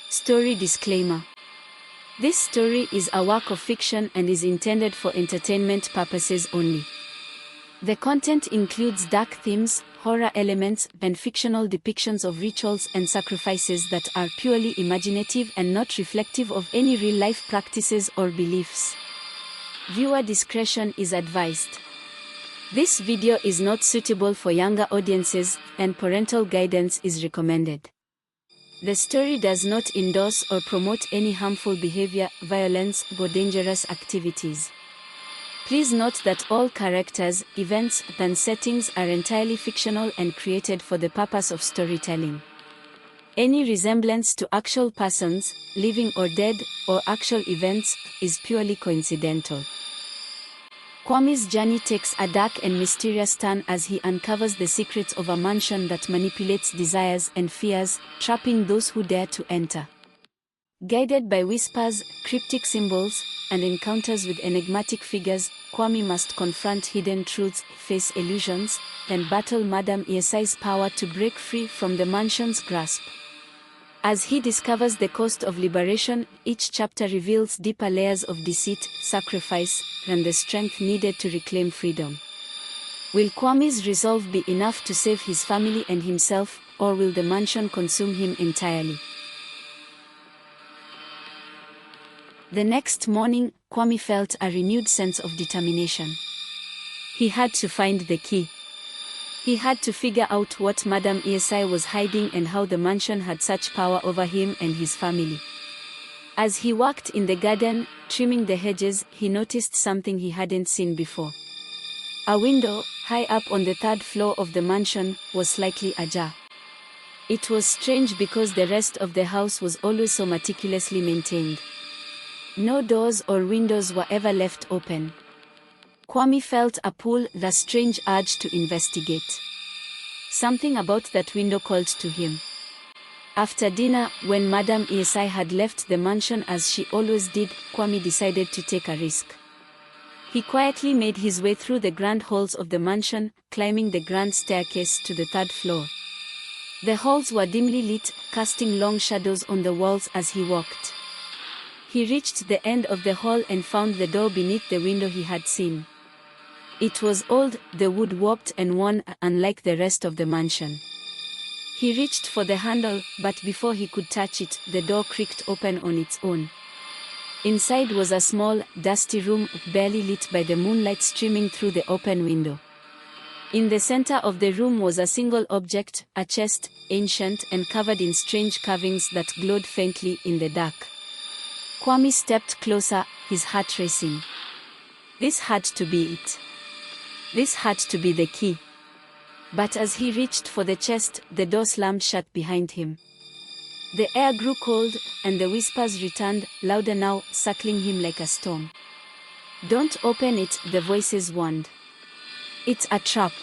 Story disclaimer. This story is a work of fiction and is intended for entertainment purposes only. The content includes dark themes, horror elements, and fictional depictions of rituals and sacrifices that are purely imaginative and not reflective of any real-life practices or beliefs. Viewer discretion is advised. This video is not suitable for younger audiences, and parental guidance is recommended. The story does not endorse or promote any harmful behavior, violence, or dangerous activities. Please note that all characters, events, and settings are entirely fictional and created for the purpose of storytelling. Any resemblance to actual persons, living or dead, or actual events, is purely coincidental. Kwame's journey takes a dark and mysterious turn as he uncovers the secrets of a mansion that manipulates desires and fears, trapping those who dare to enter. Guided by whispers, cryptic symbols, and encounters with enigmatic figures, Kwame must confront hidden truths, face illusions, and battle Madam Esi's power to break free from the mansion's grasp. As he discovers the cost of liberation, each chapter reveals deeper layers of deceit, sacrifice, and the strength needed to reclaim freedom. Will Kwame's resolve be enough to save his family and himself, or will the mansion consume him entirely? The next morning, Kwame felt a renewed sense of determination. He had to find the key. He had to figure out what Madam Esi was hiding and how the mansion had such power over him and his family. As he walked in the garden, trimming the hedges, he noticed something he hadn't seen before. A window, high up on the third floor of the mansion, was slightly ajar. It was strange because the rest of the house was always so meticulously maintained. No doors or windows were ever left open. Kwame felt a pull, the strange urge to investigate. Something about that window called to him. After dinner, when Madam Esi had left the mansion as she always did, Kwame decided to take a risk. He quietly made his way through the grand halls of the mansion, climbing the grand staircase to the third floor. The halls were dimly lit, casting long shadows on the walls as he walked. He reached the end of the hall and found the door beneath the window he had seen. It was old, the wood warped and worn, unlike the rest of the mansion. He reached for the handle, but before he could touch it, the door creaked open on its own. Inside was a small, dusty room, barely lit by the moonlight streaming through the open window. In the center of the room was a single object, a chest, ancient and covered in strange carvings that glowed faintly in the dark. Kwame stepped closer, his heart racing. This had to be it. This had to be the key. But as he reached for the chest, the door slammed shut behind him. The air grew cold, and the whispers returned, louder now, circling him like a storm. "Don't open it," the voices warned. "It's a trap."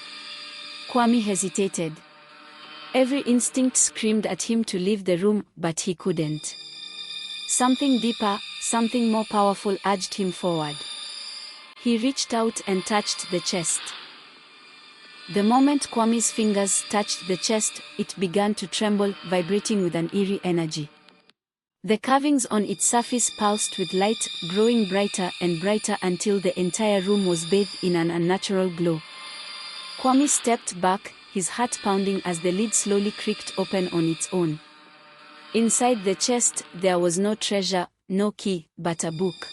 Kwame hesitated. Every instinct screamed at him to leave the room, but he couldn't. Something deeper, something more powerful urged him forward. He reached out and touched the chest. The moment Kwame's fingers touched the chest, it began to tremble, vibrating with an eerie energy. The carvings on its surface pulsed with light, growing brighter and brighter until the entire room was bathed in an unnatural glow. Kwame stepped back, his heart pounding as the lid slowly creaked open on its own. Inside the chest, there was no treasure, no key, but a book.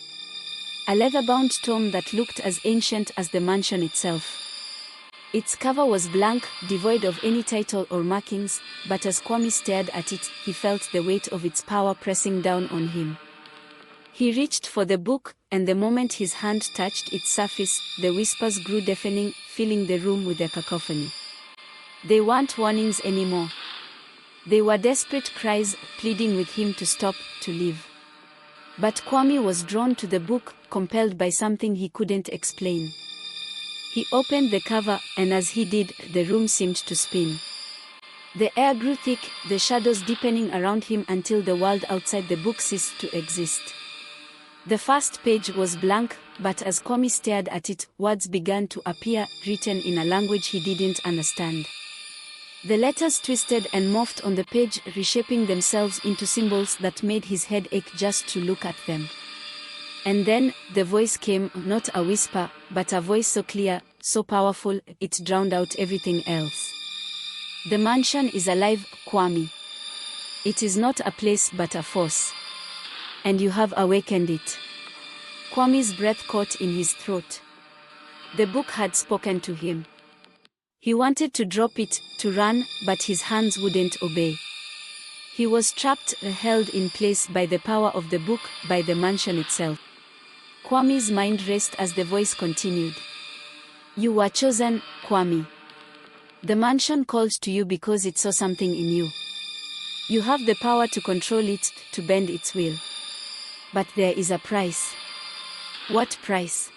A leather-bound tome that looked as ancient as the mansion itself. Its cover was blank, devoid of any title or markings, but as Kwame stared at it, he felt the weight of its power pressing down on him. He reached for the book, and the moment his hand touched its surface, the whispers grew deafening, filling the room with their cacophony. They weren't warnings anymore. They were desperate cries, pleading with him to stop, to leave. But Kwame was drawn to the book, compelled by something he couldn't explain. He opened the cover, and as he did, the room seemed to spin. The air grew thick, the shadows deepening around him until the world outside the book ceased to exist. The first page was blank, but as Kwame stared at it, words began to appear, written in a language he didn't understand. The letters twisted and morphed on the page, reshaping themselves into symbols that made his head ache just to look at them. And then, the voice came, not a whisper, but a voice so clear, so powerful, it drowned out everything else. The mansion is alive, Kwame. It is not a place but a force. And you have awakened it. Kwame's breath caught in his throat. The book had spoken to him. He wanted to drop it, to run, but his hands wouldn't obey. He was trapped, held in place by the power of the book, by the mansion itself. Kwame's mind raced as the voice continued. You were chosen, Kwame. The mansion called to you because it saw something in you. You have the power to control it, to bend its will. But there is a price. What price?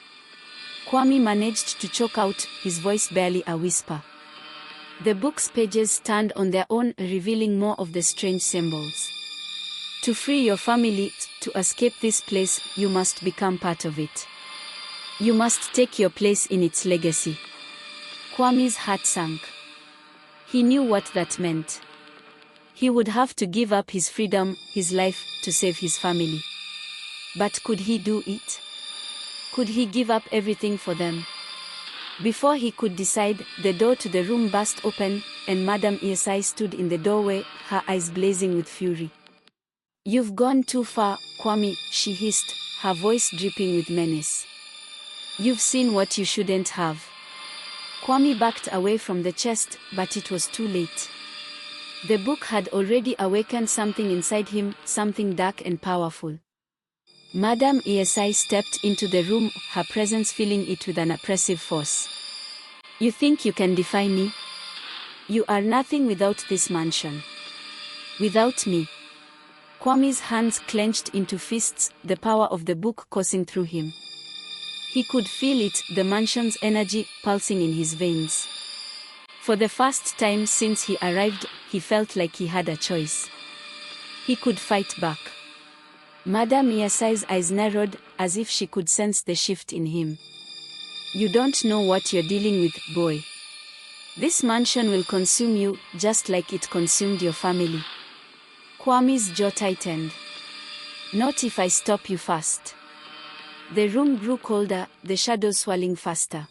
Kwame managed to choke out, his voice barely a whisper. The book's pages turned on their own, revealing more of the strange symbols. To free your family, to escape this place, you must become part of it. You must take your place in its legacy. Kwame's heart sank. He knew what that meant. He would have to give up his freedom, his life, to save his family. But could he do it? Could he give up everything for them? Before he could decide, the door to the room burst open, and Madam Esi stood in the doorway, her eyes blazing with fury. You've gone too far, Kwame, she hissed, her voice dripping with menace. You've seen what you shouldn't have. Kwame backed away from the chest, but it was too late. The book had already awakened something inside him, something dark and powerful. Madam Esi stepped into the room, her presence filling it with an oppressive force. You think you can defy me? You are nothing without this mansion. Without me. Kwame's hands clenched into fists, the power of the book coursing through him. He could feel it, the mansion's energy, pulsing in his veins. For the first time since he arrived, he felt like he had a choice. He could fight back. Madam Esi's eyes narrowed, as if she could sense the shift in him. You don't know what you're dealing with, boy. This mansion will consume you, just like it consumed your family. Kwame's jaw tightened. Not if I stop you fast. The room grew colder, the shadows swirling faster.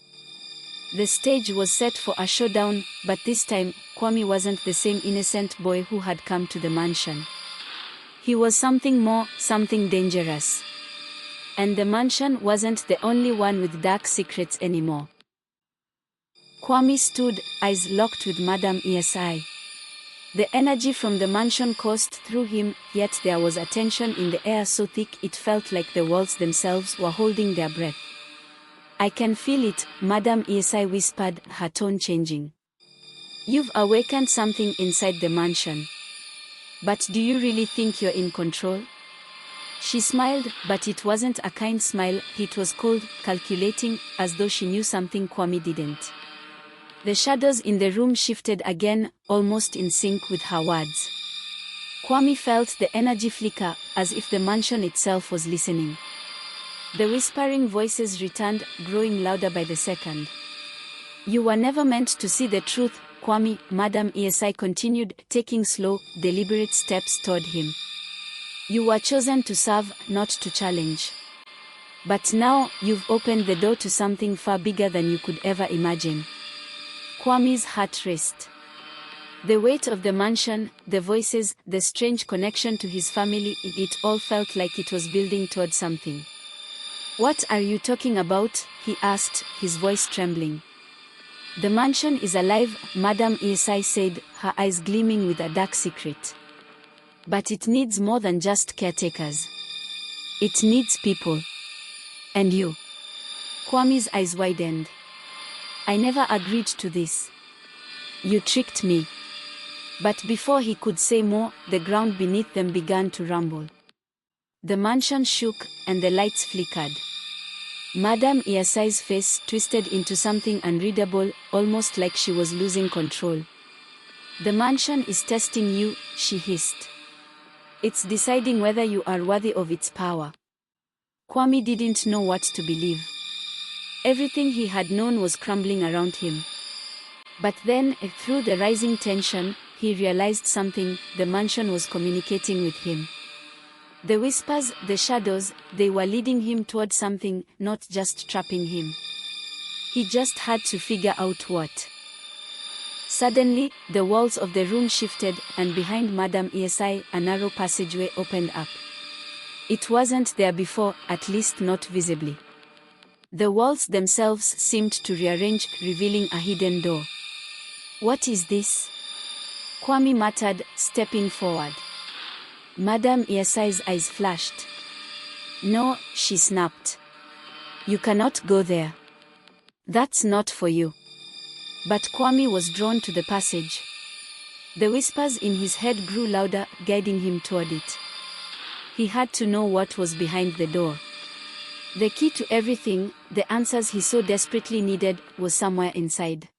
The stage was set for a showdown, but this time, Kwame wasn't the same innocent boy who had come to the mansion. He was something more, something dangerous. And the mansion wasn't the only one with dark secrets anymore. Kwame stood, eyes locked with Madam Esi. The energy from the mansion coursed through him, yet there was a tension in the air so thick it felt like the walls themselves were holding their breath. I can feel it, Madam Esi whispered, her tone changing. You've awakened something inside the mansion. But do you really think you're in control? She smiled, but it wasn't a kind smile, it was cold, calculating, as though she knew something Kwame didn't. The shadows in the room shifted again, almost in sync with her words. Kwame felt the energy flicker, as if the mansion itself was listening. The whispering voices returned, growing louder by the second. You were never meant to see the truth, Kwame, Madam Esi continued, taking slow, deliberate steps toward him. You were chosen to serve, not to challenge. But now, you've opened the door to something far bigger than you could ever imagine. Kwame's heart raced. The weight of the mansion, the voices, the strange connection to his family, it all felt like it was building toward something. What are you talking about? He asked, his voice trembling. The mansion is alive, Madam Esi said, her eyes gleaming with a dark secret. But it needs more than just caretakers. It needs people. And you. Kwame's eyes widened. I never agreed to this. You tricked me. But before he could say more, the ground beneath them began to rumble. The mansion shook, and the lights flickered. Madam Esi's face twisted into something unreadable, almost like she was losing control. The mansion is testing you, she hissed. It's deciding whether you are worthy of its power. Kwame didn't know what to believe. Everything he had known was crumbling around him. But then, through the rising tension, he realized something: the mansion was communicating with him. The whispers, the shadows, they were leading him toward something, not just trapping him. He just had to figure out what. Suddenly, the walls of the room shifted, and behind Madam Esi, a narrow passageway opened up. It wasn't there before, at least not visibly. The walls themselves seemed to rearrange, revealing a hidden door. "What is this?" Kwame muttered, stepping forward. Madam Esi's eyes flashed. "No," she snapped. "You cannot go there. That's not for you." But Kwame was drawn to the passage. The whispers in his head grew louder, guiding him toward it. He had to know what was behind the door. The key to everything, the answers he so desperately needed, was somewhere inside.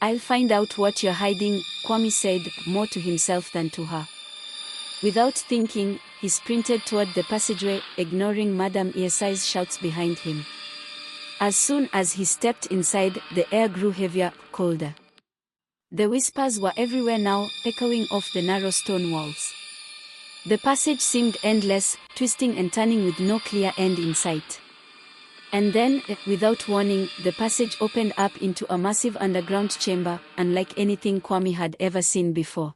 "I'll find out what you're hiding," Kwame said, more to himself than to her. Without thinking, he sprinted toward the passageway, ignoring Madam Esi's shouts behind him. As soon as he stepped inside, the air grew heavier, colder. The whispers were everywhere now, echoing off the narrow stone walls. The passage seemed endless, twisting and turning with no clear end in sight. And then, without warning, the passage opened up into a massive underground chamber, unlike anything Kwame had ever seen before.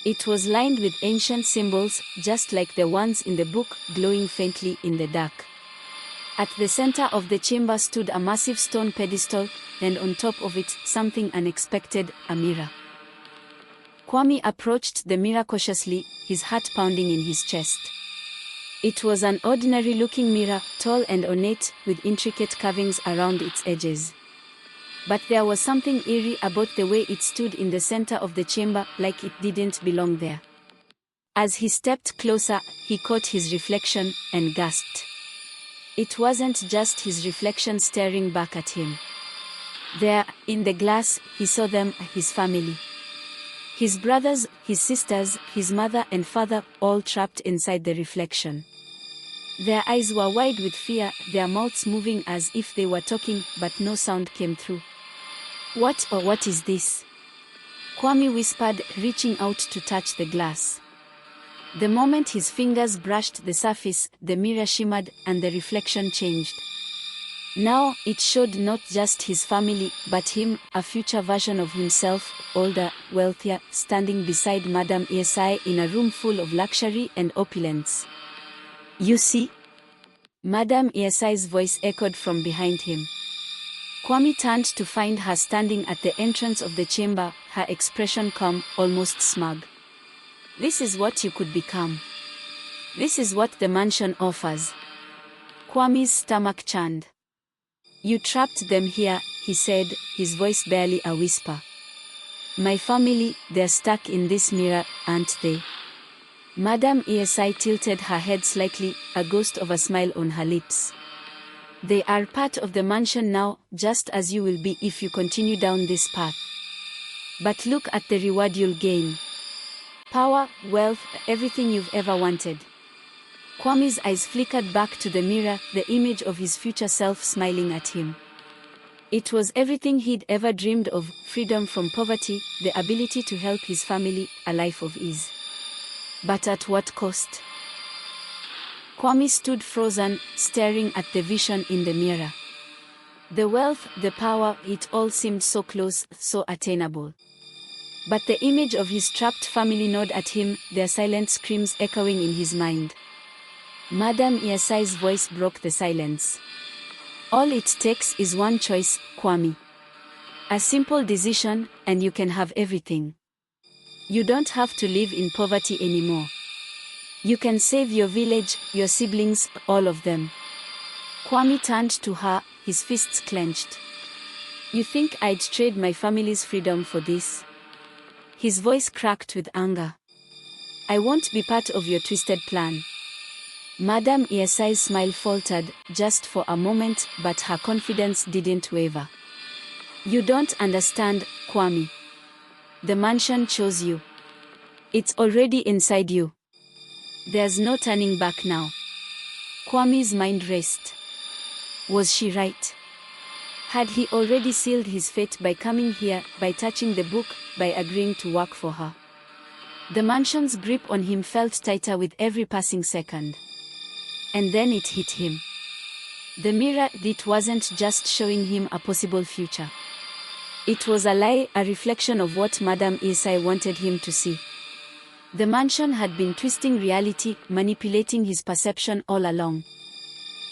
It was lined with ancient symbols, just like the ones in the book, glowing faintly in the dark. At the center of the chamber stood a massive stone pedestal, and on top of it, something unexpected, a mirror. Kwame approached the mirror cautiously, his heart pounding in his chest. It was an ordinary-looking mirror, tall and ornate, with intricate carvings around its edges. But there was something eerie about the way it stood in the center of the chamber, like it didn't belong there. As he stepped closer, he caught his reflection, and gasped. It wasn't just his reflection staring back at him. There, in the glass, he saw them, his family. His brothers, his sisters, his mother and father, all trapped inside the reflection. Their eyes were wide with fear, their mouths moving as if they were talking, but no sound came through. What is this?" Kwame whispered, reaching out to touch the glass. The moment his fingers brushed the surface, the mirror shimmered, and the reflection changed. Now, it showed not just his family, but him, a future version of himself, older, wealthier, standing beside Madam Esi in a room full of luxury and opulence. "You see?" Madam Esi's voice echoed from behind him. Kwame turned to find her standing at the entrance of the chamber, her expression calm, almost smug. "This is what you could become. This is what the mansion offers." Kwame's stomach churned. "You trapped them here," he said, his voice barely a whisper. "My family, they're stuck in this mirror, aren't they?" Madam Esi tilted her head slightly, a ghost of a smile on her lips. "They are part of the mansion now, just as you will be if you continue down this path. But look at the reward you'll gain. Power, wealth, everything you've ever wanted." Kwame's eyes flickered back to the mirror, the image of his future self smiling at him. It was everything he'd ever dreamed of: freedom from poverty, the ability to help his family, a life of ease. But at what cost? Kwame stood frozen, staring at the vision in the mirror. The wealth, the power, it all seemed so close, so attainable. But the image of his trapped family gnawed at him, their silent screams echoing in his mind. Madam Esi's voice broke the silence. "All it takes is one choice, Kwame. A simple decision, and you can have everything. You don't have to live in poverty anymore. You can save your village, your siblings, all of them." Kwame turned to her, his fists clenched. "You think I'd trade my family's freedom for this?" His voice cracked with anger. "I won't be part of your twisted plan." Madam Esi's smile faltered, just for a moment, but her confidence didn't waver. "You don't understand, Kwame. The mansion chose you. It's already inside you. There's no turning back now." Kwame's mind raced. Was she right? Had he already sealed his fate by coming here, by touching the book, by agreeing to work for her? The mansion's grip on him felt tighter with every passing second. And then it hit him. The mirror, it wasn't just showing him a possible future. It was a lie, a reflection of what Madam Esi wanted him to see. The mansion had been twisting reality, manipulating his perception all along.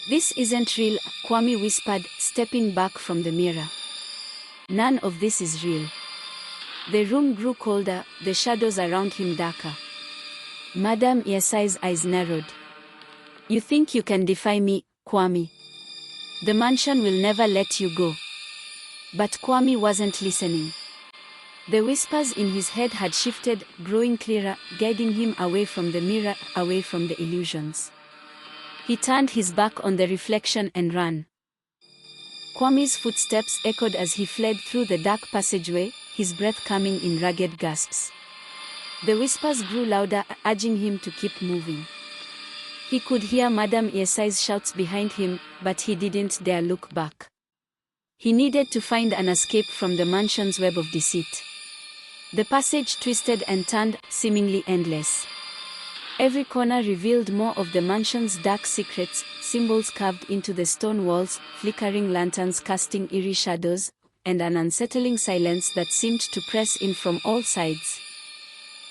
"This isn't real," Kwame whispered, stepping back from the mirror. "None of this is real." The room grew colder, the shadows around him darker. Madam Esi's eyes narrowed. "You think you can defy me, Kwame? The mansion will never let you go." But Kwame wasn't listening. The whispers in his head had shifted, growing clearer, guiding him away from the mirror, away from the illusions. He turned his back on the reflection and ran. Kwame's footsteps echoed as he fled through the dark passageway, his breath coming in ragged gasps. The whispers grew louder, urging him to keep moving. He could hear Madam Esi's shouts behind him, but he didn't dare look back. He needed to find an escape from the mansion's web of deceit. The passage twisted and turned, seemingly endless. Every corner revealed more of the mansion's dark secrets, symbols carved into the stone walls, flickering lanterns casting eerie shadows, and an unsettling silence that seemed to press in from all sides.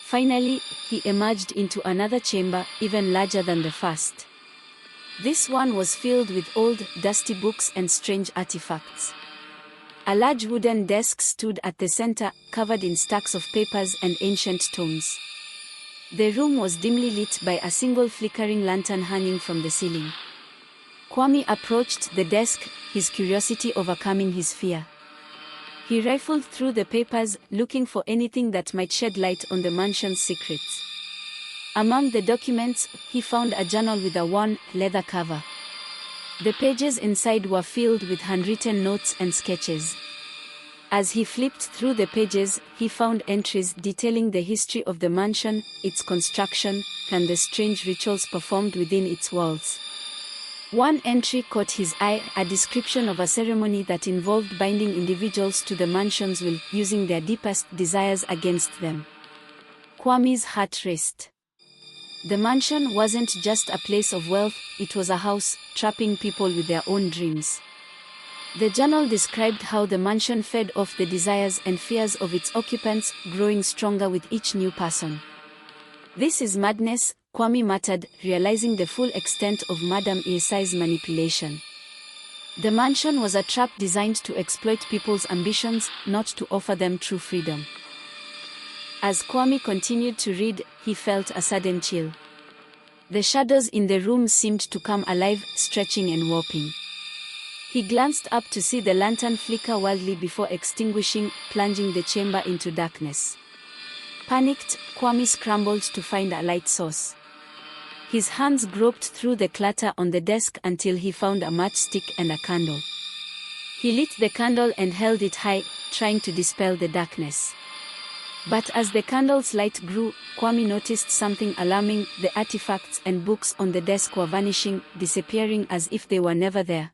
Finally, he emerged into another chamber, even larger than the first. This one was filled with old, dusty books and strange artifacts. A large wooden desk stood at the center, covered in stacks of papers and ancient tomes. The room was dimly lit by a single flickering lantern hanging from the ceiling. Kwame approached the desk, his curiosity overcoming his fear. He rifled through the papers, looking for anything that might shed light on the mansion's secrets. Among the documents, he found a journal with a worn, leather cover. The pages inside were filled with handwritten notes and sketches. As he flipped through the pages, he found entries detailing the history of the mansion, its construction, and the strange rituals performed within its walls. One entry caught his eye, a description of a ceremony that involved binding individuals to the mansion's will, using their deepest desires against them. Kwame's heart raced. The mansion wasn't just a place of wealth, it was a house, trapping people with their own dreams. The journal described how the mansion fed off the desires and fears of its occupants, growing stronger with each new person. "This is madness," Kwame muttered, realizing the full extent of Madam Esi's manipulation. The mansion was a trap designed to exploit people's ambitions, not to offer them true freedom. As Kwame continued to read, he felt a sudden chill. The shadows in the room seemed to come alive, stretching and warping. He glanced up to see the lantern flicker wildly before extinguishing, plunging the chamber into darkness. Panicked, Kwame scrambled to find a light source. His hands groped through the clutter on the desk until he found a matchstick and a candle. He lit the candle and held it high, trying to dispel the darkness. But as the candle's light grew, Kwame noticed something alarming. The artifacts and books on the desk were vanishing, disappearing as if they were never there.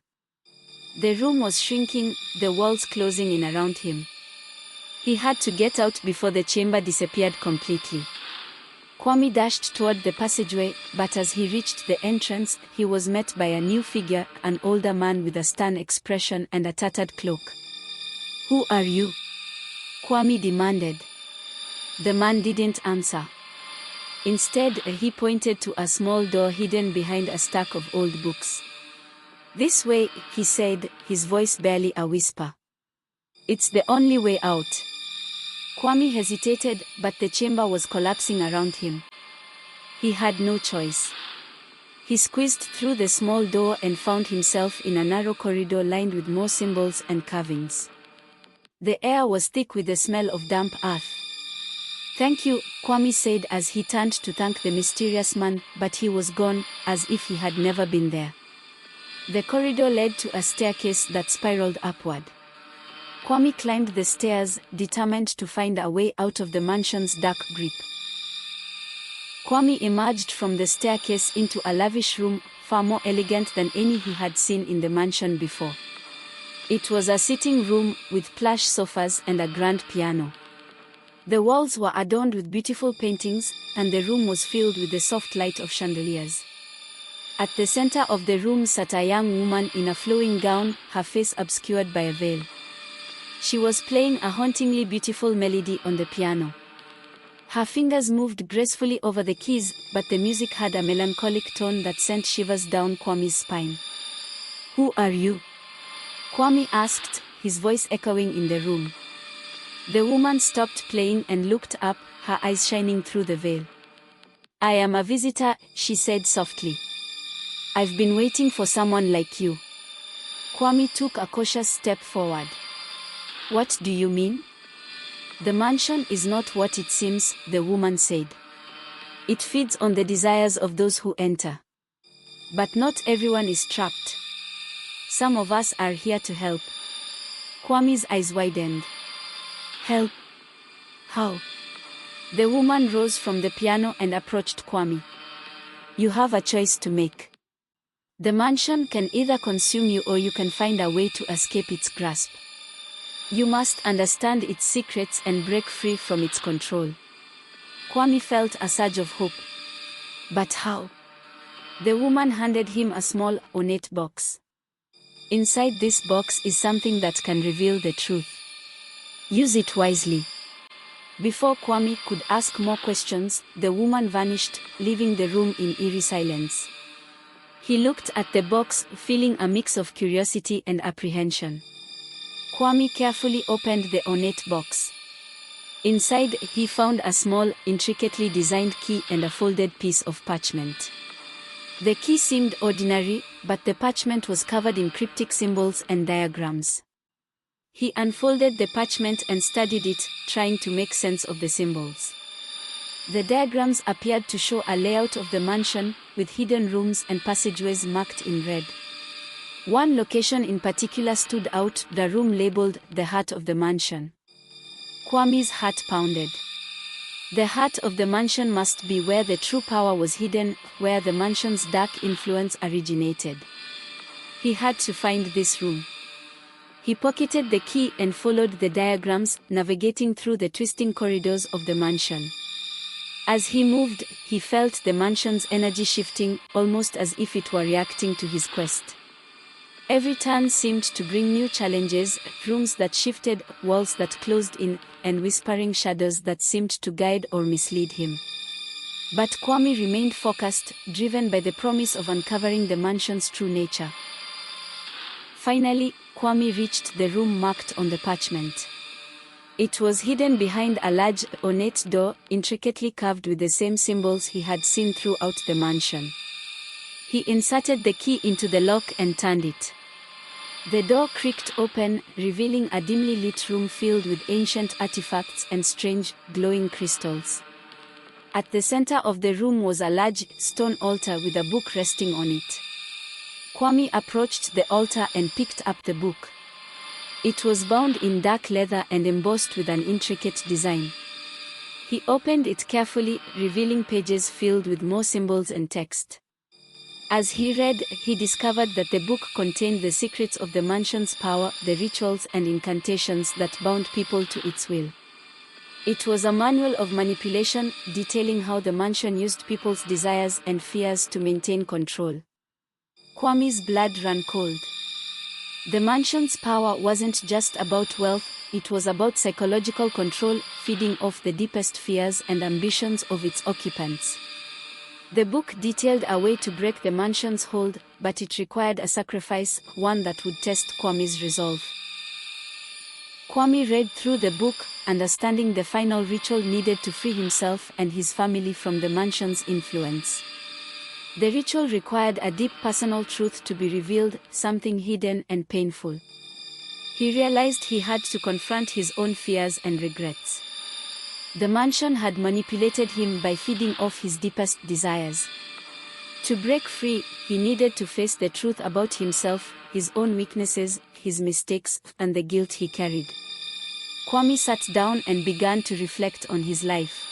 The room was shrinking, the walls closing in around him. He had to get out before the chamber disappeared completely. Kwame dashed toward the passageway, but as he reached the entrance, he was met by a new figure, an older man with a stern expression and a tattered cloak. "Who are you?" Kwame demanded. The man didn't answer. Instead, he pointed to a small door hidden behind a stack of old books. "This way," he said, his voice barely a whisper. "It's the only way out." Kwame hesitated, but the chamber was collapsing around him. He had no choice. He squeezed through the small door and found himself in a narrow corridor lined with more symbols and carvings. The air was thick with the smell of damp earth. "Thank you," Kwame said as he turned to thank the mysterious man, but he was gone, as if he had never been there. The corridor led to a staircase that spiraled upward. Kwame climbed the stairs, determined to find a way out of the mansion's dark grip. Kwame emerged from the staircase into a lavish room, far more elegant than any he had seen in the mansion before. It was a sitting room with plush sofas and a grand piano. The walls were adorned with beautiful paintings, and the room was filled with the soft light of chandeliers. At the center of the room sat a young woman in a flowing gown, her face obscured by a veil. She was playing a hauntingly beautiful melody on the piano. Her fingers moved gracefully over the keys, but the music had a melancholic tone that sent shivers down Kwame's spine. "Who are you?" Kwame asked, his voice echoing in the room. The woman stopped playing and looked up, her eyes shining through the veil. "I am a visitor," she said softly. "I've been waiting for someone like you." Kwame took a cautious step forward. "What do you mean?" "The mansion is not what it seems," the woman said. "It feeds on the desires of those who enter. But not everyone is trapped. Some of us are here to help." Kwame's eyes widened. "Help? How?" The woman rose from the piano and approached Kwame. "You have a choice to make. The mansion can either consume you or you can find a way to escape its grasp. You must understand its secrets and break free from its control." Kwame felt a surge of hope. "But how?" The woman handed him a small, ornate box. "Inside this box is something that can reveal the truth. Use it wisely." Before Kwame could ask more questions, the woman vanished, leaving the room in eerie silence. He looked at the box, feeling a mix of curiosity and apprehension. Kwame carefully opened the ornate box. Inside, he found a small, intricately designed key and a folded piece of parchment. The key seemed ordinary, but the parchment was covered in cryptic symbols and diagrams. He unfolded the parchment and studied it, trying to make sense of the symbols. The diagrams appeared to show a layout of the mansion, with hidden rooms and passageways marked in red. One location in particular stood out, the room labeled the heart of the mansion. Kwame's heart pounded. The heart of the mansion must be where the true power was hidden, where the mansion's dark influence originated. He had to find this room. He pocketed the key and followed the diagrams, navigating through the twisting corridors of the mansion. As he moved, he felt the mansion's energy shifting, almost as if it were reacting to his quest. Every turn seemed to bring new challenges, rooms that shifted, walls that closed in, and whispering shadows that seemed to guide or mislead him. But Kwame remained focused, driven by the promise of uncovering the mansion's true nature. Finally, Kwame reached the room marked on the parchment. It was hidden behind a large, ornate door, intricately carved with the same symbols he had seen throughout the mansion. He inserted the key into the lock and turned it. The door creaked open, revealing a dimly lit room filled with ancient artifacts and strange, glowing crystals. At the center of the room was a large, stone altar with a book resting on it. Kwame approached the altar and picked up the book. It was bound in dark leather and embossed with an intricate design. He opened it carefully, revealing pages filled with more symbols and text. As he read, he discovered that the book contained the secrets of the mansion's power, the rituals and incantations that bound people to its will. It was a manual of manipulation, detailing how the mansion used people's desires and fears to maintain control. Kwame's blood ran cold. The mansion's power wasn't just about wealth, it was about psychological control, feeding off the deepest fears and ambitions of its occupants. The book detailed a way to break the mansion's hold, but it required a sacrifice, one that would test Kwame's resolve. Kwame read through the book, understanding the final ritual needed to free himself and his family from the mansion's influence. The ritual required a deep personal truth to be revealed, something hidden and painful. He realized he had to confront his own fears and regrets. The mansion had manipulated him by feeding off his deepest desires. To break free, he needed to face the truth about himself, his own weaknesses, his mistakes, and the guilt he carried. Kwame sat down and began to reflect on his life.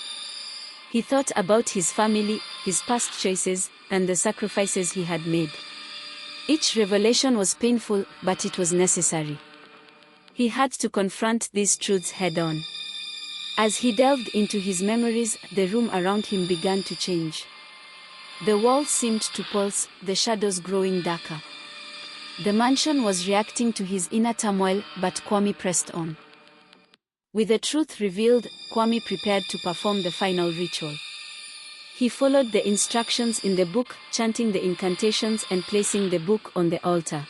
He thought about his family, his past choices, and the sacrifices he had made. Each revelation was painful, but it was necessary. He had to confront these truths head-on. As he delved into his memories, the room around him began to change. The walls seemed to pulse, the shadows growing darker. The mansion was reacting to his inner turmoil, but Kwame pressed on. With the truth revealed, Kwame prepared to perform the final ritual. He followed the instructions in the book, chanting the incantations and placing the book on the altar.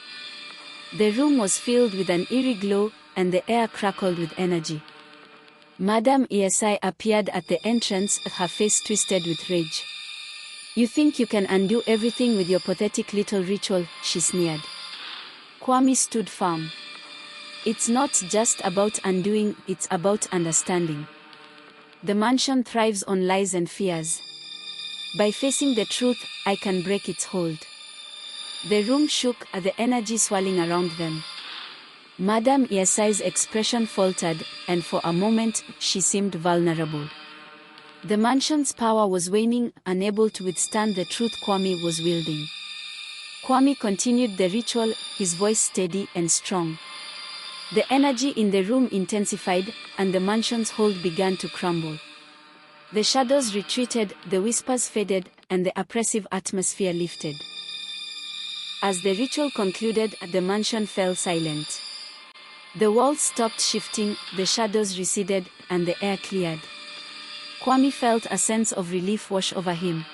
The room was filled with an eerie glow, and the air crackled with energy. Madam Esi appeared at the entrance, her face twisted with rage. "You think you can undo everything with your pathetic little ritual," she sneered. Kwame stood firm. "It's not just about undoing, it's about understanding. The mansion thrives on lies and fears. By facing the truth, I can break its hold." The room shook, the energy swirling around them. Madam Esi's expression faltered, and for a moment, she seemed vulnerable. The mansion's power was waning, unable to withstand the truth Kwame was wielding. Kwame continued the ritual, his voice steady and strong. The energy in the room intensified, and the mansion's hold began to crumble. The shadows retreated, the whispers faded, and the oppressive atmosphere lifted. As the ritual concluded, the mansion fell silent. The walls stopped shifting, the shadows receded, and the air cleared. Kwame felt a sense of relief wash over him.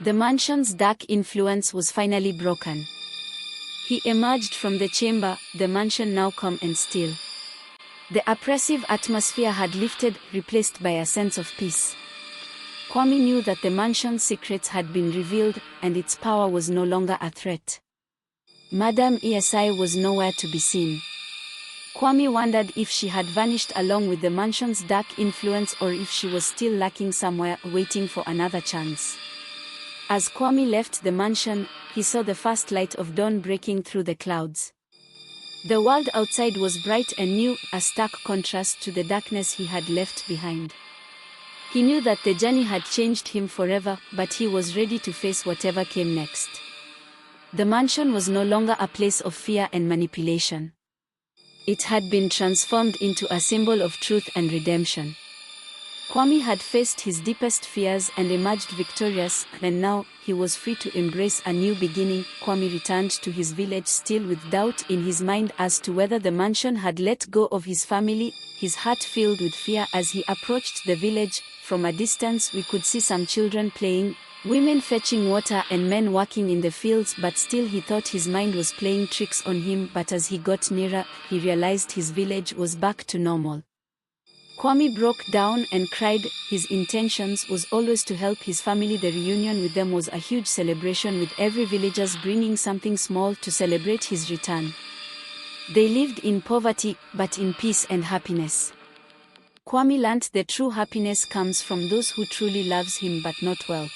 The mansion's dark influence was finally broken. He emerged from the chamber, the mansion now calm and still. The oppressive atmosphere had lifted, replaced by a sense of peace. Kwame knew that the mansion's secrets had been revealed, and its power was no longer a threat. Madam Esi was nowhere to be seen. Kwame wondered if she had vanished along with the mansion's dark influence, or if she was still lurking somewhere, waiting for another chance. As Kwame left the mansion, he saw the first light of dawn breaking through the clouds. The world outside was bright and new, a stark contrast to the darkness he had left behind. He knew that the journey had changed him forever, but he was ready to face whatever came next. The mansion was no longer a place of fear and manipulation. It had been transformed into a symbol of truth and redemption. Kwame had faced his deepest fears and emerged victorious, and now, he was free to embrace a new beginning. Kwame returned to his village still with doubt in his mind as to whether the mansion had let go of his family, his heart filled with fear. As he approached the village, from a distance we could see some children playing, women fetching water and men working in the fields, but still he thought his mind was playing tricks on him. But as he got nearer, he realized his village was back to normal. Kwame broke down and cried. His intentions was always to help his family. The reunion with them was a huge celebration, with every villager bringing something small to celebrate his return. They lived in poverty, but in peace and happiness. Kwame learned that true happiness comes from those who truly loves him, but not wealth.